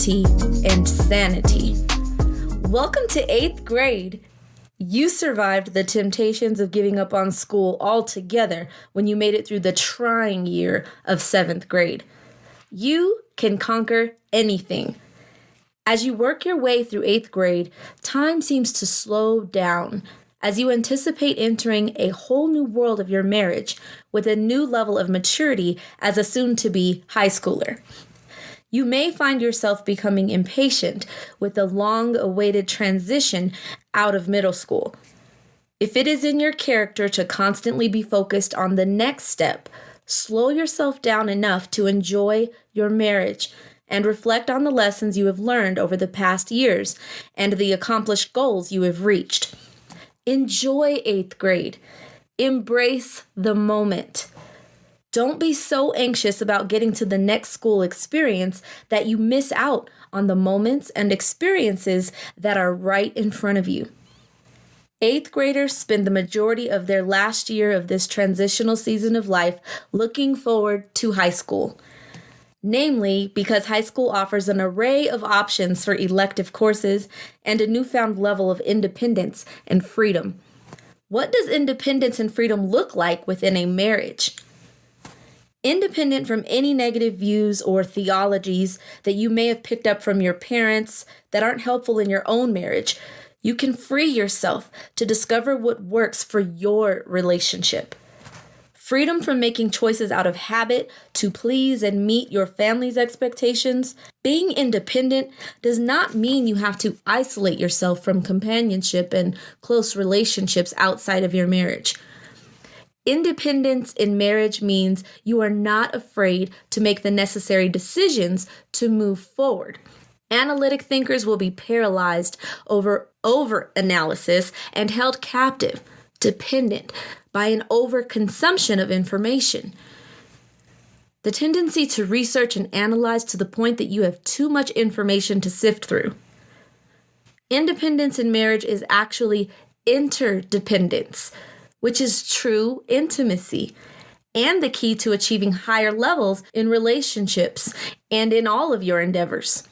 sanctity, and sanity. Welcome to 8th grade. You survived the temptations of giving up on school altogether when you made it through the trying year of 7th grade. You can conquer anything. As you work your way through 8th grade, time seems to slow down as you anticipate entering a whole new world of your marriage with a new level of maturity as a soon-to-be high schooler. You may find yourself becoming impatient with the long-awaited transition out of middle school. If it is in your character to constantly be focused on the next step, slow yourself down enough to enjoy your marriage and reflect on the lessons you have learned over the past years and the accomplished goals you have reached. Enjoy 8th grade. Embrace the moment. Don't be so anxious about getting to the next school experience that you miss out on the moments and experiences that are right in front of you. 8th graders spend the majority of their last year of this transitional season of life looking forward to high school. Namely, because high school offers an array of options for elective courses and a newfound level of independence and freedom. What does independence and freedom look like within a marriage? Independent from any negative views or theologies that you may have picked up from your parents that aren't helpful in your own marriage, you can free yourself to discover what works for your relationship. Freedom from making choices out of habit to please and meet your family's expectations. Being independent does not mean you have to isolate yourself from companionship and close relationships outside of your marriage. Independence in marriage means you are not afraid to make the necessary decisions to move forward. Analytic thinkers will be paralyzed over analysis and held captive, dependent by an overconsumption of information. The tendency to research and analyze to the point that you have too much information to sift through. Independence in marriage is actually interdependence, which is true intimacy and the key to achieving higher levels in relationships and in all of your endeavors.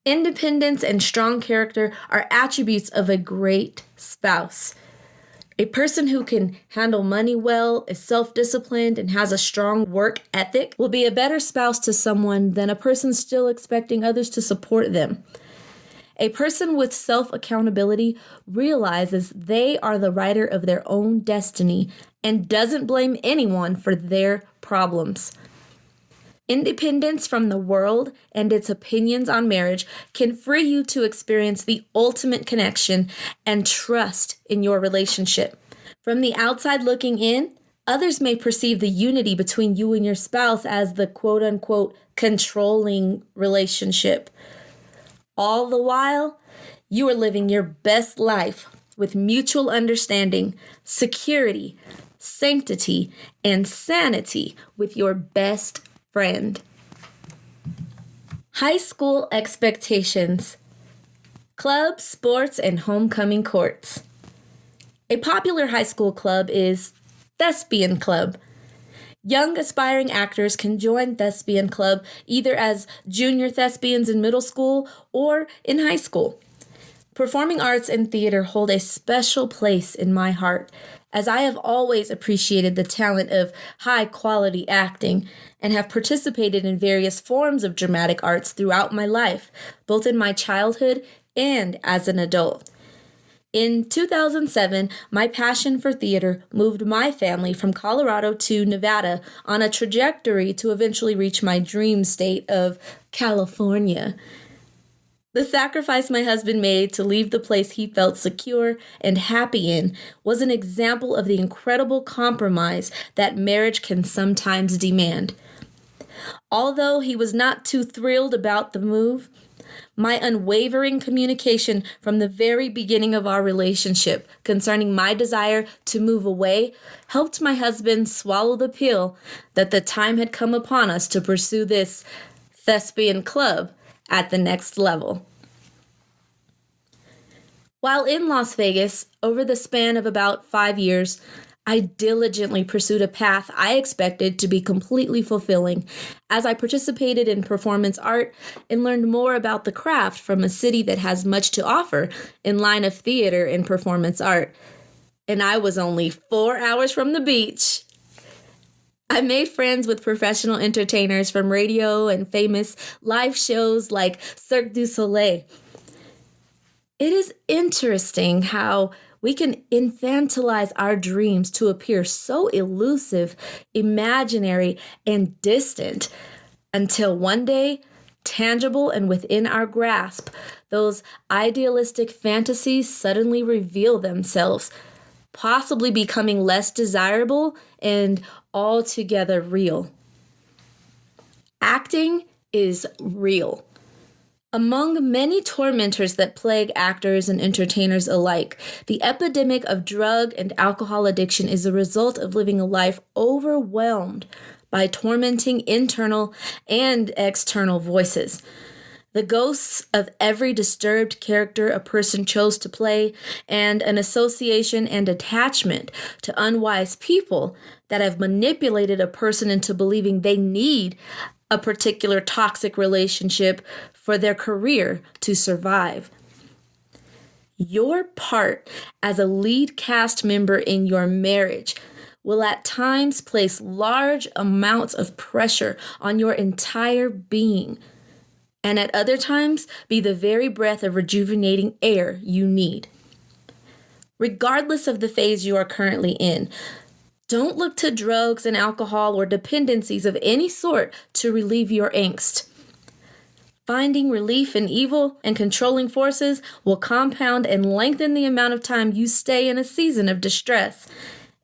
Independence and strong character are attributes of a great spouse. A person who can handle money well, is self-disciplined, and has a strong work ethic will be a better spouse to someone than a person still expecting others to support them. A person with self-accountability realizes they are the writer of their own destiny and doesn't blame anyone for their problems. Independence from the world and its opinions on marriage can free you to experience the ultimate connection and trust in your relationship. From the outside looking in, others may perceive the unity between you and your spouse as the quote-unquote controlling relationship. All the while, you are living your best life with mutual understanding, security, sanctity, and sanity with your best friend. High school expectations. Clubs, sports, and homecoming courts. A popular high school club is Thespian Club. Young aspiring actors can join Thespian Club either as junior thespians in middle school or in high school. Performing arts and theater hold a special place in my heart, as I have always appreciated the talent of high-quality acting and have participated in various forms of dramatic arts throughout my life, both in my childhood and as an adult. In 2007, my passion for theater moved my family from Colorado to Nevada on a trajectory to eventually reach my dream state of California. The sacrifice my husband made to leave the place he felt secure and happy in was an example of the incredible compromise that marriage can sometimes demand. Although he was not too thrilled about the move, my unwavering communication from the very beginning of our relationship concerning my desire to move away helped my husband swallow the pill that the time had come upon us to pursue this thespian club at the next level. While in Las Vegas, over the span of about 5 years, I diligently pursued a path I expected to be completely fulfilling as I participated in performance art and learned more about the craft from a city that has much to offer in line of theater and performance art. And I was only 4 hours from the beach. I made friends with professional entertainers from radio and famous live shows like Cirque du Soleil. It is interesting how we can infantilize our dreams to appear so elusive, imaginary, and distant until one day, tangible and within our grasp, those idealistic fantasies suddenly reveal themselves, possibly becoming less desirable and altogether real. Acting is real. Among many tormentors that plague actors and entertainers alike, the epidemic of drug and alcohol addiction is a result of living a life overwhelmed by tormenting internal and external voices. The ghosts of every disturbed character a person chose to play, and an association and attachment to unwise people that have manipulated a person into believing they need a particular toxic relationship for their career to survive. Your part as a lead cast member in your marriage will at times place large amounts of pressure on your entire being, and at other times be the very breath of rejuvenating air you need. Regardless of the phase you are currently in, don't look to drugs and alcohol or dependencies of any sort to relieve your angst. Finding relief in evil and controlling forces will compound and lengthen the amount of time you stay in a season of distress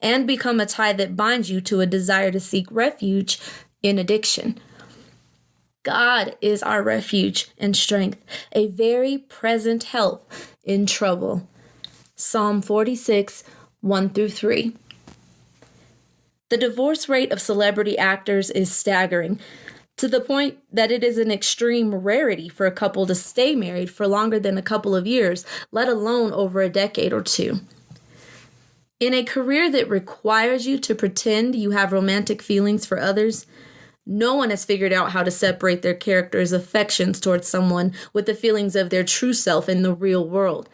and become a tie that binds you to a desire to seek refuge in addiction. God is our refuge and strength, a very present help in trouble. Psalm 46, 1-3. The divorce rate of celebrity actors is staggering, to the point that it is an extreme rarity for a couple to stay married for longer than a couple of years, let alone over a decade or two. In a career that requires you to pretend you have romantic feelings for others, no one has figured out how to separate their character's affections towards someone with the feelings of their true self in the real world.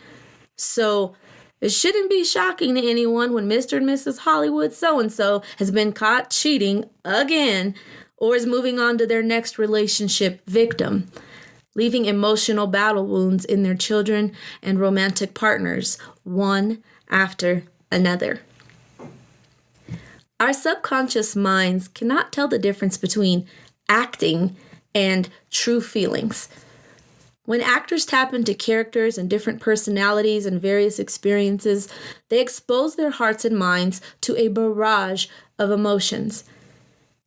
So, it shouldn't be shocking to anyone when Mr. and Mrs. Hollywood so-and-so has been caught cheating again or is moving on to their next relationship victim, leaving emotional battle wounds in their children and romantic partners, one after another. Our subconscious minds cannot tell the difference between acting and true feelings. When actors tap into characters and different personalities and various experiences, they expose their hearts and minds to a barrage of emotions.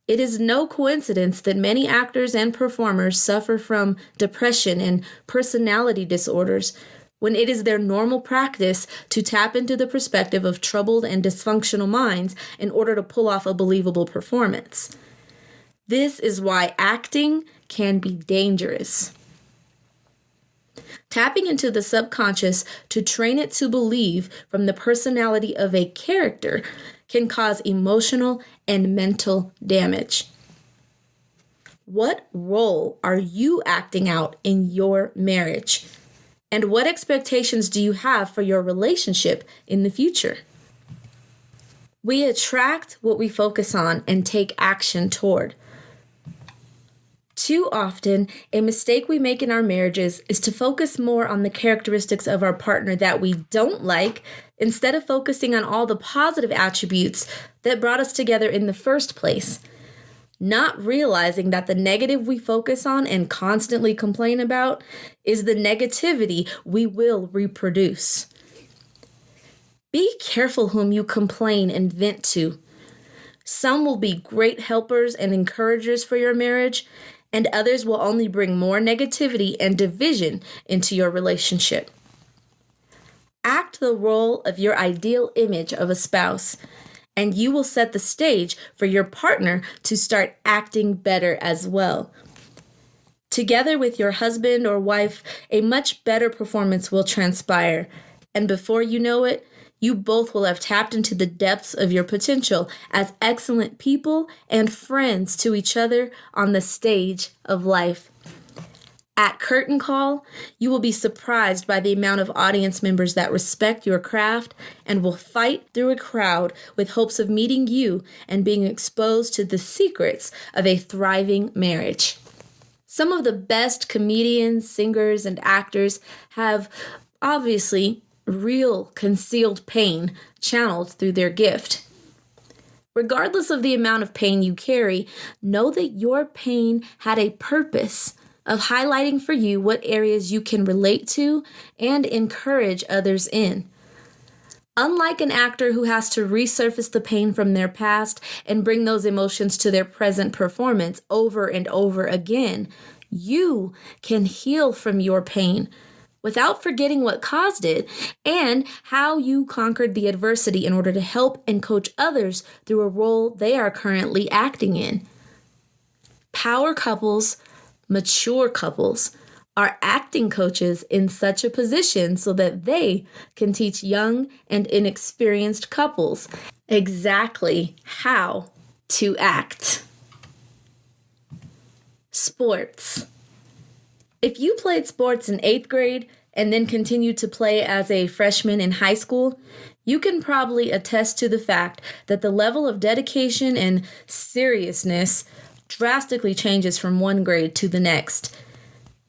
It is no coincidence that many actors and performers suffer from depression and personality disorders, when it is their normal practice to tap into the perspective of troubled and dysfunctional minds in order to pull off a believable performance. This is why acting can be dangerous. Tapping into the subconscious to train it to believe from the personality of a character can cause emotional and mental damage. What role are you acting out in your marriage? And what expectations do you have for your relationship in the future? We attract what we focus on and take action toward. Too often, a mistake we make in our marriages is to focus more on the characteristics of our partner that we don't like instead of focusing on all the positive attributes that brought us together in the first place, not realizing that the negative we focus on and constantly complain about is the negativity we will reproduce. Be careful whom you complain and vent to. Some will be great helpers and encouragers for your marriage, and others will only bring more negativity and division into your relationship. Act the role of your ideal image of a spouse, and you will set the stage for your partner to start acting better as well. Together with your husband or wife, a much better performance will transpire, and before you know it, You both will have tapped into the depths of your potential as excellent people and friends to each other on the stage of life. At curtain call, you will be surprised by the amount of audience members that respect your craft and will fight through a crowd with hopes of meeting you and being exposed to the secrets of a thriving marriage. Some of the best comedians, singers, and actors have obviously real concealed pain channeled through their gift. Regardless of the amount of pain you carry, know that your pain had a purpose of highlighting for you what areas you can relate to and encourage others in. Unlike an actor who has to resurface the pain from their past and bring those emotions to their present performance over and over again, you can heal from your pain without forgetting what caused it and how you conquered the adversity in order to help and coach others through a role they are currently acting in. Power couples, mature couples, are acting coaches in such a position so that they can teach young and inexperienced couples exactly how to act. Sports. If you played sports in 8th grade and then continued to play as a freshman in high school, you can probably attest to the fact that the level of dedication and seriousness drastically changes from one grade to the next.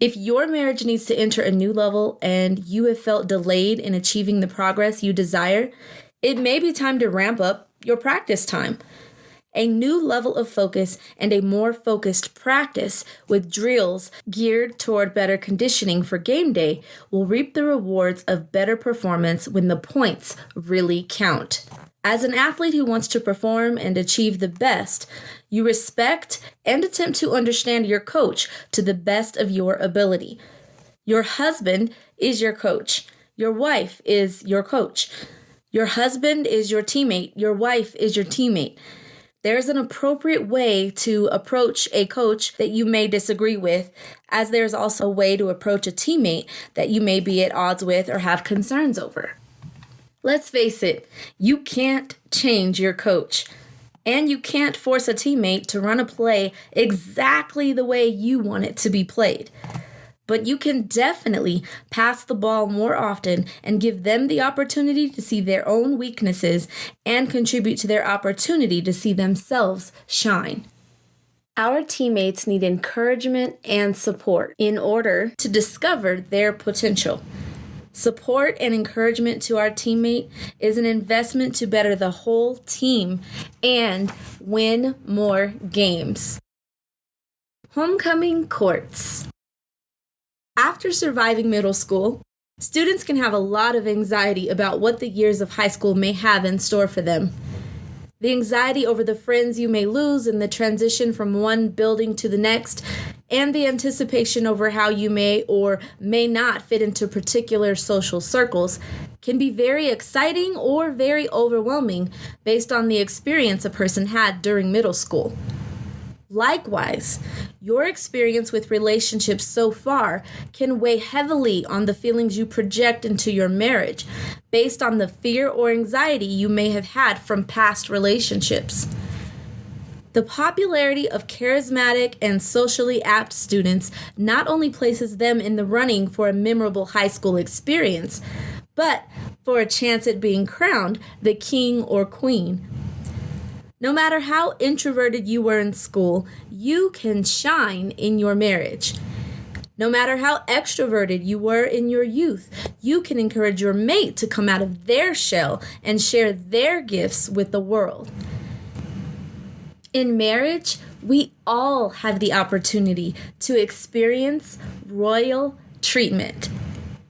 If your marriage needs to enter a new level and you have felt delayed in achieving the progress you desire, it may be time to ramp up your practice time. A new level of focus and a more focused practice with drills geared toward better conditioning for game day will reap the rewards of better performance when the points really count. As an athlete who wants to perform and achieve the best, you respect and attempt to understand your coach to the best of your ability. Your husband is your coach. Your wife is your coach. Your husband is your teammate. Your wife is your teammate. There's an appropriate way to approach a coach that you may disagree with, as there's also a way to approach a teammate that you may be at odds with or have concerns over. Let's face it, you can't change your coach, and you can't force a teammate to run a play exactly the way you want it to be played. But you can definitely pass the ball more often and give them the opportunity to see their own weaknesses and contribute to their opportunity to see themselves shine. Our teammates need encouragement and support in order to discover their potential. Support and encouragement to our teammate is an investment to better the whole team and win more games. Homecoming courts. After surviving middle school, students can have a lot of anxiety about what the years of high school may have in store for them. The anxiety over the friends you may lose in the transition from one building to the next, and the anticipation over how you may or may not fit into particular social circles can be very exciting or very overwhelming based on the experience a person had during middle school. Likewise, your experience with relationships so far can weigh heavily on the feelings you project into your marriage based on the fear or anxiety you may have had from past relationships. The popularity of charismatic and socially apt students not only places them in the running for a memorable high school experience, but for a chance at being crowned the king or queen. No matter how introverted you were in school, you can shine in your marriage. No matter how extroverted you were in your youth, you can encourage your mate to come out of their shell and share their gifts with the world. In marriage, we all have the opportunity to experience royal treatment,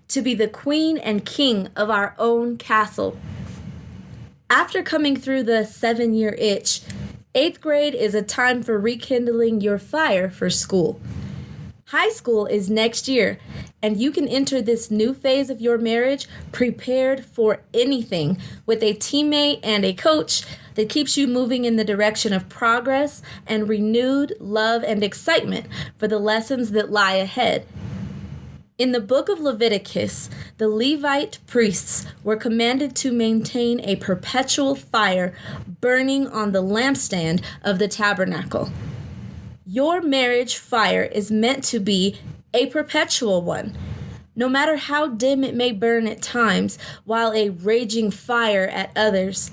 to be the queen and king of our own castle. After coming through the 7-year itch, 8th grade is a time for rekindling your fire for school. High school is next year, and you can enter this new phase of your marriage prepared for anything with a teammate and a coach that keeps you moving in the direction of progress and renewed love and excitement for the lessons that lie ahead. In the book of Leviticus, the Levite priests were commanded to maintain a perpetual fire burning on the lampstand of the tabernacle. Your marriage fire is meant to be a perpetual one. No matter how dim it may burn at times, while a raging fire at others,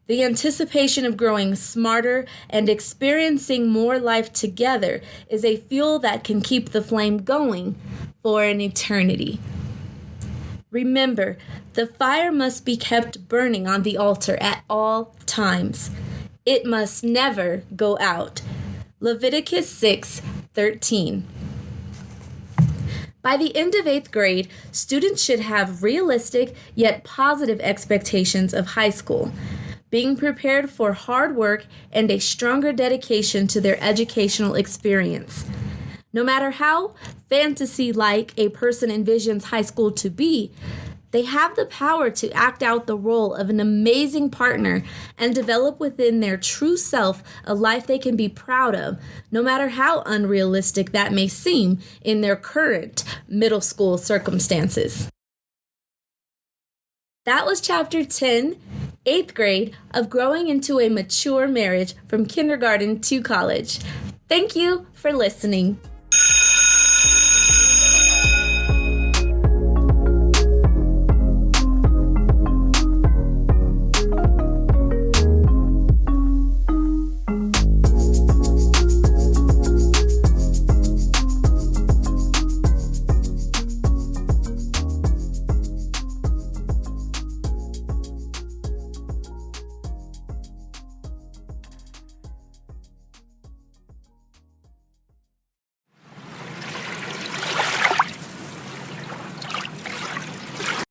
the anticipation of growing smarter and experiencing more life together is a fuel that can keep the flame going for an eternity. Remember, the fire must be kept burning on the altar at all times. It must never go out. Leviticus 6:13. By the end of 8th grade, students should have realistic yet positive expectations of high school, being prepared for hard work and a stronger dedication to their educational experience. No matter how fantasy-like a person envisions high school to be, they have the power to act out the role of an amazing partner and develop within their true self a life they can be proud of, no matter how unrealistic that may seem in their current middle school circumstances. That was Chapter 10, 8th grade, of Growing into a Mature Marriage from Kindergarten to College. Thank you for listening.